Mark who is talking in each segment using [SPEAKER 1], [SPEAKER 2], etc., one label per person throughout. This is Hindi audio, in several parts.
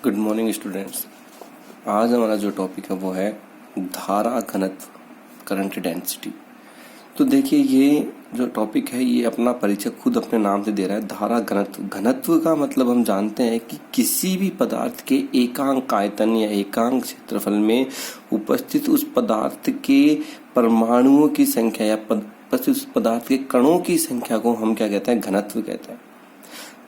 [SPEAKER 1] Good morning students. आज हमारा जो टॉपिक है वो है धारा घनत्व, करंट डेंसिटी। तो देखिए, ये जो टॉपिक है ये अपना परिचय खुद अपने नाम से दे रहा है, धारा घनत्व। घनत्व का मतलब हम जानते हैं कि किसी भी पदार्थ के एकांक आयतन या एकांक क्षेत्रफल में उपस्थित उस पदार्थ के परमाणुओं की संख्या या उपस्थित उस पदार्थ के कणों की संख्या को हम क्या कहते हैं, घनत्व कहते हैं।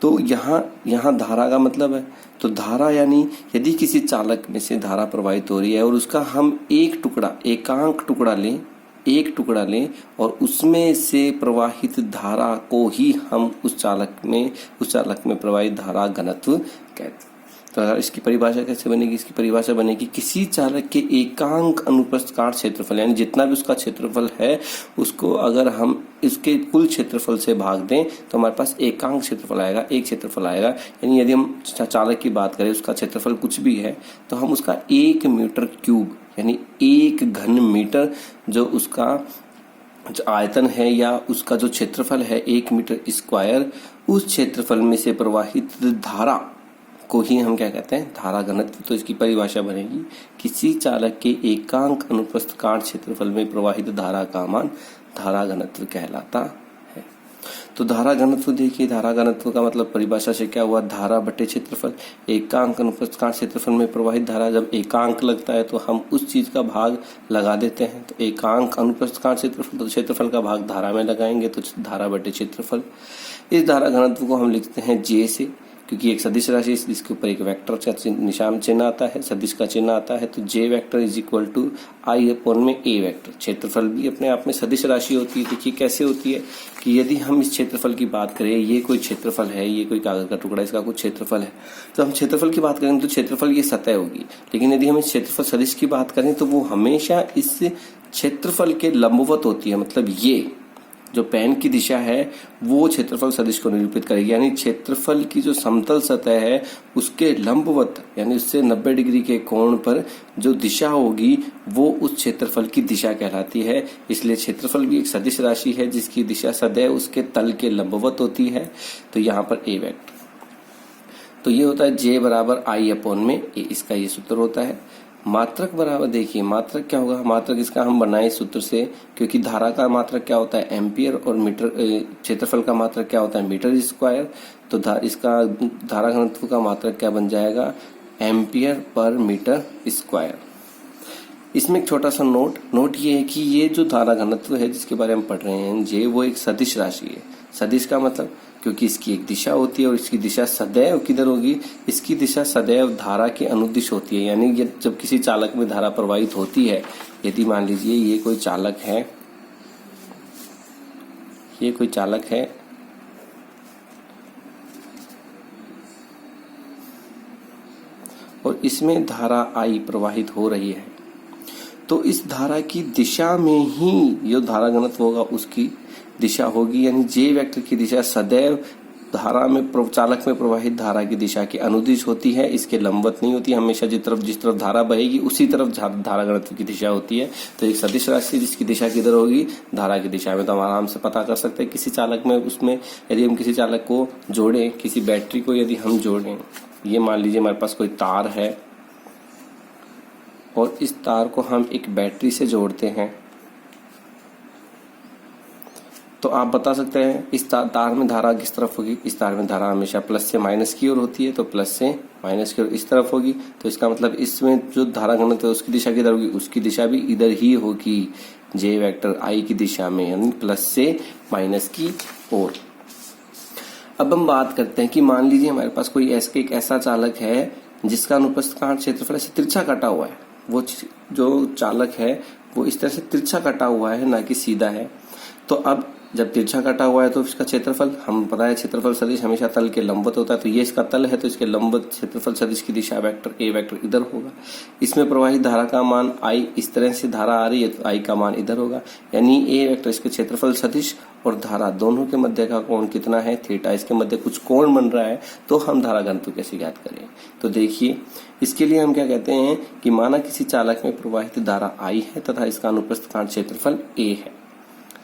[SPEAKER 1] तो यहाँ धारा का मतलब है, तो धारा यानी यदि किसी चालक में से धारा प्रवाहित हो रही है और उसका हम एकांक टुकड़ा लें और उसमें से प्रवाहित धारा को ही हम उस चालक में प्रवाहित धारा घनत्व कहते हैं। तो इसकी परिभाषा कैसे बनेगी? इसकी परिभाषा बनेगी किसी चालक के एकांक अनुप्रस्थ काट क्षेत्रफल, यानी जितना भी उसका क्षेत्रफल है उसको अगर हम इसके कुल क्षेत्रफल से भाग दें तो हमारे पास एकांक क्षेत्रफल आएगा, एक क्षेत्रफल आएगा। यानी यदि हम चालक की बात करें, उसका क्षेत्रफल कुछ भी है तो हम उसका 1 मीटर क्यूब यानी 1 घन मीटर जो उसका आयतन है या उसका जो क्षेत्रफल है 1 मीटर स्क्वायर, उस क्षेत्रफल में से प्रवाहित धारा को ही हम क्या कहते हैं, धारा घनत्व। तो इसकी परिभाषा बनेगी किसी चालक के एकांक अनुप्रस्थ काट क्षेत्रफल में प्रवाहित धारा का मान धारा घनत्व कहलाता है। तो धारा घनत्व देखिए, धारा घनत्व का मतलब परिभाषा से क्या हुआ, धारा बटे क्षेत्रफल। एकांक अनुप्रस्थ काट क्षेत्रफल में प्रवाहित धारा, जब एकांक लगता है तो हम उस चीज का भाग लगा देते हैं। तो एकांक अनुप्रस्थ काट क्षेत्रफल, तो क्षेत्रफल का भाग धारा में लगाएंगे तो धारा बटे क्षेत्रफल। इस धारा घनत्व को हम लिखते हैं जे से, क्योंकि एक सदिश राशि है जिसके ऊपर एक वेक्टर का निशान चिन्ह आता है, सदिश का चिन्ह आता है। तो J vector is equal to I upon में ए वेक्टर। क्षेत्रफल भी अपने आप में सदिश राशि होती है। देखिए कैसे होती है कि यदि हम इस क्षेत्रफल की बात करें, ये कोई क्षेत्रफल है, ये कोई कागज का टुकड़ा, इसका कुछ क्षेत्रफल है, तो हम क्षेत्रफल की बात करें तो क्षेत्रफल ये सतह होगी। लेकिन यदि हम इस क्षेत्रफल सदिश की बात करें तो वो हमेशा इस क्षेत्रफल के लंबवत होती है। मतलब ये जो पेन की दिशा है वो क्षेत्रफल सदिश को निरूपित करेगी। यानी क्षेत्रफल की जो समतल सतह है उसके लंबवत यानी उससे 90 डिग्री के कोण पर जो दिशा होगी वो उस क्षेत्रफल की दिशा कहलाती है। इसलिए क्षेत्रफल भी एक सदिश राशि है जिसकी दिशा सदैव उसके तल के लंबवत होती है। तो यहाँ पर ए वेक्टर, तो ये होता है जे बराबर आई अपॉन में ए, इसका ये सूत्र होता है। मात्रक बराबर, देखिए मात्रक क्या होगा, मात्रक इसका हम बनाए सूत्र से, क्योंकि धारा का मात्रक क्या होता है, एम्पियर, और मीटर क्षेत्रफल का मात्रक क्या होता है, मीटर स्क्वायर। तो इसका धारा घनत्व का मात्रक क्या बन जाएगा, एम्पियर पर मीटर स्क्वायर। इसमें एक छोटा सा नोट ये है कि ये जो धारा घनत्व है जिसके बारे में हम पढ़ रहे हैं जे, वो एक सदिश राशि है। सदिश का मतलब क्योंकि इसकी एक दिशा होती है और इसकी दिशा सदैव किधर होगी, इसकी दिशा सदैव धारा के अनुदिश होती है। यानी जब किसी चालक में धारा प्रवाहित होती है, यदि मान लीजिए ये कोई चालक है, और इसमें धारा आई प्रवाहित हो रही है, तो इस धारा की दिशा में ही जो धारा घनत्व होगा उसकी दिशा होगी। यानी जे वेक्टर की दिशा सदैव धारा में चालक में प्रवाहित धारा की दिशा के अनुदिश होती है, इसके लंबवत नहीं होती। हमेशा जिस तरफ धारा बहेगी उसी तरफ धारा घनत्व की दिशा होती है। तो एक सदिश राशि जिसकी दिशा किधर होगी, धारा की दिशा में। तो हम आराम से पता कर सकते हैं किसी चालक में, उसमें यदि हम किसी चालक को जोड़ें, किसी बैटरी को यदि हम जोड़ें, ये मान लीजिए हमारे पास कोई तार है और इस तार को हम एक बैटरी से जोड़ते हैं, तो आप बता सकते हैं इस तार में धारा किस तरफ होगी। इस तार में धारा हमेशा प्लस से माइनस की ओर होती है, तो प्लस से माइनस की ओर इस तरफ होगी। तो इसका मतलब इसमें जो धारा घनत्व है उसकी दिशा किधर होगी, उसकी दिशा भी इधर ही होगी, जे वेक्टर आई की दिशा में, यानी प्लस से माइनस की ओर। अब हम बात करते हैं कि मान लीजिए हमारे पास कोई एक ऐसा चालक है जिसका अनुप्रस्थ काट क्षेत्रफल ऐसे तिरछा कटा हुआ है। वो जो चालक है वो इस तरह से तिरछा कटा हुआ है, ना कि सीधा है। तो अब जब तिरछा कटा हुआ है तो इसका क्षेत्रफल, हम पता है क्षेत्रफल सदिश हमेशा तल के लंबवत होता है। तो ये इसका तल है, तो इसके लंबवत क्षेत्रफल सदिश की दिशा वेक्टर ए वेक्टर इधर होगा। इसमें प्रवाहित धारा का मान आई, इस तरह से धारा आ रही है तो आई का मान इधर होगा। यानी ए वेक्टर इसके क्षेत्रफल सदिश और धारा दोनों के मध्य का कोण कितना है, थीटा। इसके मध्य कुछ कोण बन रहा है, तो हम धारा घनत्व कैसे ज्ञात करें। तो देखिए इसके लिए हम क्या कहते हैं कि माना किसी चालक में प्रवाहित धारा आई है तथा इसका अनुप्रस्थ काट क्षेत्रफल ए है।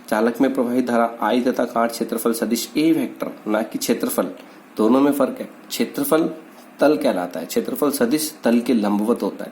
[SPEAKER 1] चालक में प्रवाहित धारा आई तथा काट क्षेत्रफल सदिश ए वेक्टर, ना कि क्षेत्रफल, दोनों में फर्क है। क्षेत्रफल तल कहलाता है। क्षेत्रफल सदिश तल के लंबवत होता है।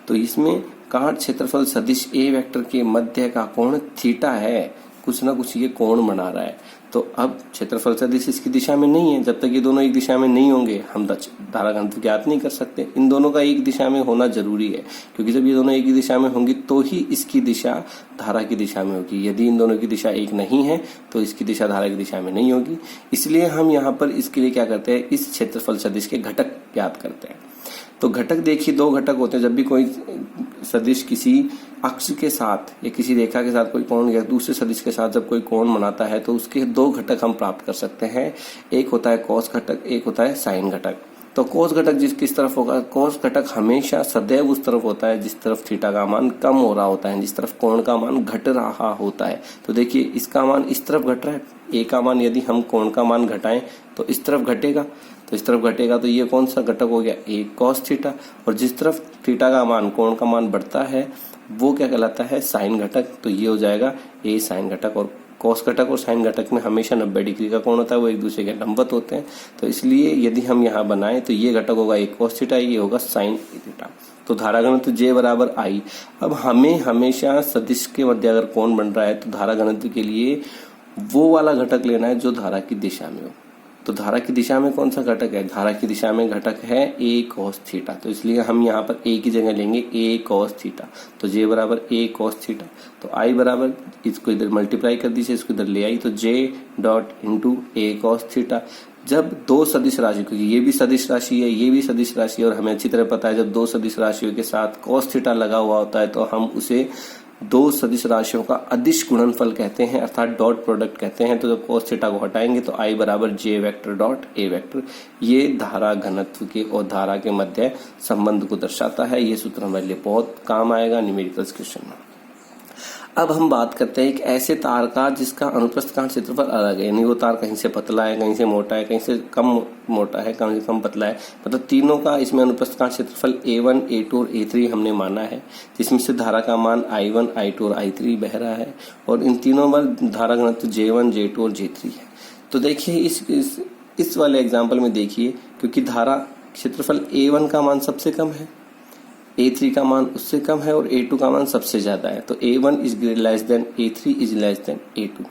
[SPEAKER 1] तो इसमें काट क्षेत्रफल सदिश ए वेक्टर के मध्य का कोण थीटा है, कुछ ना कुछ ये कोण बना रहा है। तो अब क्षेत्रफल सदिश इसकी दिशा में नहीं है, जब तक ये दोनों एक दिशा में नहीं होंगे हम धारा घनत्व ज्ञात नहीं कर सकते। इन दोनों का एक दिशा में होना जरूरी है, क्योंकि जब ये दोनों एक ही दिशा में होंगी तो ही इसकी दिशा धारा की दिशा में होगी। यदि इन दोनों की दिशा एक नहीं है तो इसकी दिशा धारा की दिशा में नहीं होगी। इसलिए हम यहाँ पर इसके लिए क्या करते हैं, इस क्षेत्रफल सदिश के घटक ज्ञात करते हैं। तो घटक देखिए, दो घटक होते हैं। जब भी कोई सदिश किसी अक्ष के साथ या किसी रेखा के साथ कोई कोण या दूसरे सदिश के साथ जब कोई कोण बनाता है तो उसके दो घटक हम प्राप्त कर सकते हैं। एक होता है कॉस घटक, एक होता है साइन घटक। तो कॉस घटक किस तरफ होगा, कॉस घटक हमेशा सदैव उस तरफ होता है जिस तरफ थीटा का मान कम हो रहा होता है, जिस तरफ कोण का मान घट रहा होता है। तो देखिए इसका मान इस तरफ घट रहा है, ए का मान यदि हम कोण का मान घटाएं तो इस तरफ घटेगा, तो इस तरफ घटेगा। तो ये कौन सा घटक हो गया, ए कॉस थीटा। और जिस तरफ थीटा का मान कोण का मान बढ़ता है वो क्या कहलाता है, साइन घटक। तो ये हो जाएगा ए साइन घटक। और कॉस घटक और साइन घटक में हमेशा 90 डिग्री का कोण होता है, वो एक दूसरे के लंबवत होते हैं। तो इसलिए यदि हम यहाँ बनाएं तो ये घटक होगा ए कॉस थीटा, ये होगा साइन थीटा। तो धारा घनत्व J बराबर I। अब हमें हमेशा सदिश के मध्य अगर कोण बन रहा है तो धारा घनत्व के लिए वो वाला घटक लेना है जो धारा की दिशा में हो। तो धारा की दिशा में कौन सा घटक है, धारा की दिशा में घटक है ए कॉस थीटा। तो इसलिए हम यहाँ पर ए की जगह लेंगे ए कॉस थीटा। तो J बराबर ए कॉस थीटा। तो I बराबर, इसको इधर मल्टीप्लाई कर दीजिए, इसको इधर ले आई, तो J डॉट इंटू ए कॉस थीटा। जब दो सदिश राशि, क्योंकि ये भी सदिश राशि है, ये भी सदिश राशि है, और हमें अच्छी तरह पता है जब दो सदिश राशियों के साथ कॉस थीटा लगा हुआ होता है तो हम उसे दो सदिश राशियों का अदिश गुणनफल कहते हैं, अर्थात डॉट प्रोडक्ट कहते हैं। तो जब cos थीटा को हटाएंगे तो I बराबर J vector dot A vector. ये धारा घनत्व के और धारा के मध्य संबंध को दर्शाता है। ये सूत्र हमारे लिए बहुत काम आएगा न्यूमेरिकल्स क्वेश्चन में। अब हम बात करते हैं एक ऐसे तार का जिसका अनुप्रस्थ काट क्षेत्रफल अलग है, यानी वो तार कहीं से पतला है, कहीं से मोटा है, कहीं से कम मोटा है, कहीं से कम पतला है, मतलब तीनों का इसमें अनुप्रस्थ काट क्षेत्रफल A1, A2 और A3 हमने माना है, जिसमें से धारा का मान I1, I2 और I3 बह रहा है, और इन तीनों में धारा घनत्व J1, J2 और J3 है। तो देखिए इस वाले एग्जाम्पल में देखिए, क्योंकि धारा क्षेत्रफल A1 का मान सबसे कम है, A3 का मान उससे कम है, और A2 का मान सबसे ज्यादा है। तो A1 is less than A3 is less than A2।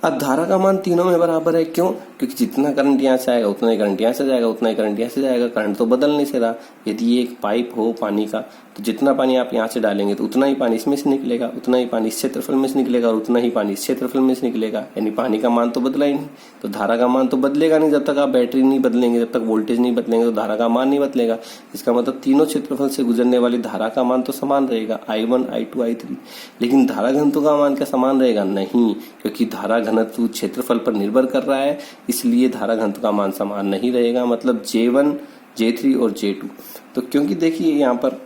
[SPEAKER 1] अब धारा का मान तीनों में बराबर है, क्यों, क्योंकि जितना करंट यहाँ से आएगा उतना ही करंट यहाँ से जाएगा, उतना ही करंट यहाँ से जाएगा। करंट तो बदल नहीं से रहा। यदि ये एक पाइप हो पानी का तो जितना पानी आप यहाँ से डालेंगे तो उतना ही पानी इसमें से निकलेगा, उतना ही पानी इस क्षेत्रफल में से निकलेगा, और उतना ही पानी इस क्षेत्रफल में से निकलेगा। यानी पानी का मान तो बदला ही नहीं। तो धारा का मान तो बदलेगा नहीं जब तक आप बैटरी नहीं बदलेंगे, जब तक वोल्टेज नहीं बदलेंगे तो धारा का मान नहीं बदलेगा। इसका मतलब तीनों क्षेत्रफल से गुजरने वाली धारा का मान तो समान रहेगा, I1, I2, I3। लेकिन धारा घनत्व का मान क्या समान रहेगा, नहीं, क्योंकि धारा घनत्व क्षेत्रफल पर निर्भर कर रहा है, इसलिए धारा घनत्व का मान समान नहीं रहेगा। मतलब J1, J3 और J2। तो क्योंकि देखिए यहाँ पर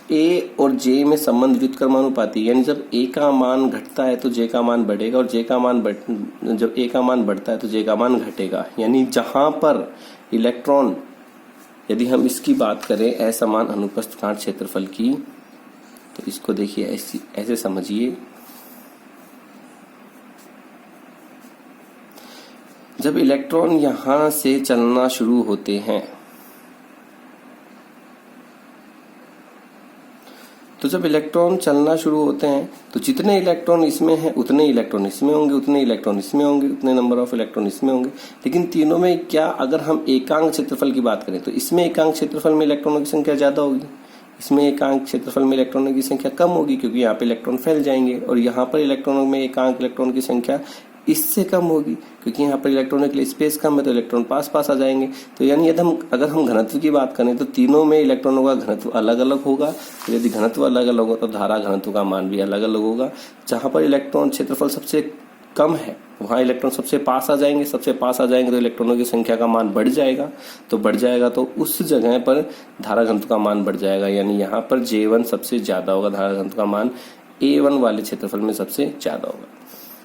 [SPEAKER 1] A और J में संबंध व्युत्क्रमानुपाती, यानी जब A का मान घटता है तो J का मान बढ़ेगा, और जब A का मान बढ़ता है तो J का मान घटेगा। यानी जहां पर इलेक्ट्रॉन, यदि हम इसकी बात करें असमान अनुप्रस्थ काट क्षेत्रफल की, तो इसको देखिए ऐसे समझिए, जब इलेक्ट्रॉन यहां से चलना शुरू होते हैं, तो जब इलेक्ट्रॉन चलना शुरू होते हैं तो जितने इलेक्ट्रॉन इसमें हैं उतने इलेक्ट्रॉन इसमें होंगे, उतने इलेक्ट्रॉन इसमें होंगे, उतने नंबर ऑफ इलेक्ट्रॉन इसमें होंगे। लेकिन तीनों में क्या, अगर हम एकांक क्षेत्रफल की बात करें तो इसमें एकांक क्षेत्रफल में इलेक्ट्रॉनों की संख्या ज्यादा होगी, इसमें एकांक क्षेत्रफल में इलेक्ट्रॉनों की संख्या कम होगी, क्योंकि यहाँ पे इलेक्ट्रॉन फैल जाएंगे, और यहाँ पर इलेक्ट्रॉनों में एकांक इलेक्ट्रॉन की संख्या इससे कम होगी, क्योंकि यहाँ पर इलेक्ट्रॉनों के लिए स्पेस कम है, तो इलेक्ट्रॉन पास पास आ जाएंगे। तो यानी अगर हम घनत्व की बात करें तो तीनों में इलेक्ट्रॉनों का घनत्व अलग अलग होगा। तो यदि घनत्व अलग अलग होगा तो धारा घनत्व का मान भी अलग अलग होगा। जहां पर इलेक्ट्रॉन क्षेत्रफल सबसे कम है वहां इलेक्ट्रॉन सबसे पास आ जाएंगे, सबसे पास आ जाएंगे तो इलेक्ट्रॉनों की संख्या का मान बढ़ जाएगा, तो उस जगह पर धारा घनत्व का मान बढ़ जाएगा। यानी यहाँ पर J1 सबसे ज्यादा होगा, धारा घनत्व का मान A1 वाले क्षेत्रफल में सबसे ज्यादा होगा।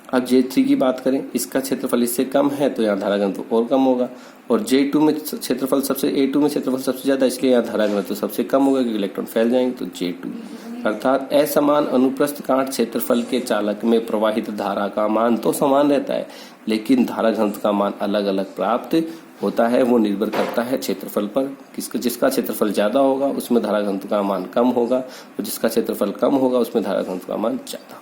[SPEAKER 1] अब J3 की बात करें, इसका क्षेत्रफल इससे कम है तो यहाँ धारा घनत्व और कम होगा, और A2 में क्षेत्रफल सबसे ज्यादा, इसलिए यहाँ धारा घनत्व सबसे कम होगा, क्योंकि इलेक्ट्रॉन फैल जाएंगे। तो J2 अर्थात असमान अनुप्रस्थ काट क्षेत्रफल के चालक में प्रवाहित धारा का मान तो समान रहता है, लेकिन धारा घनत्व का मान अलग अलग प्राप्त होता है वो निर्भर करता है क्षेत्रफल पर। जिसका क्षेत्रफल ज़्यादा होगा उसमें धारा घनत्व का मान कम होगा और जिसका क्षेत्रफल कम होगा उसमें धारा घनत्व का मान ज़्यादा।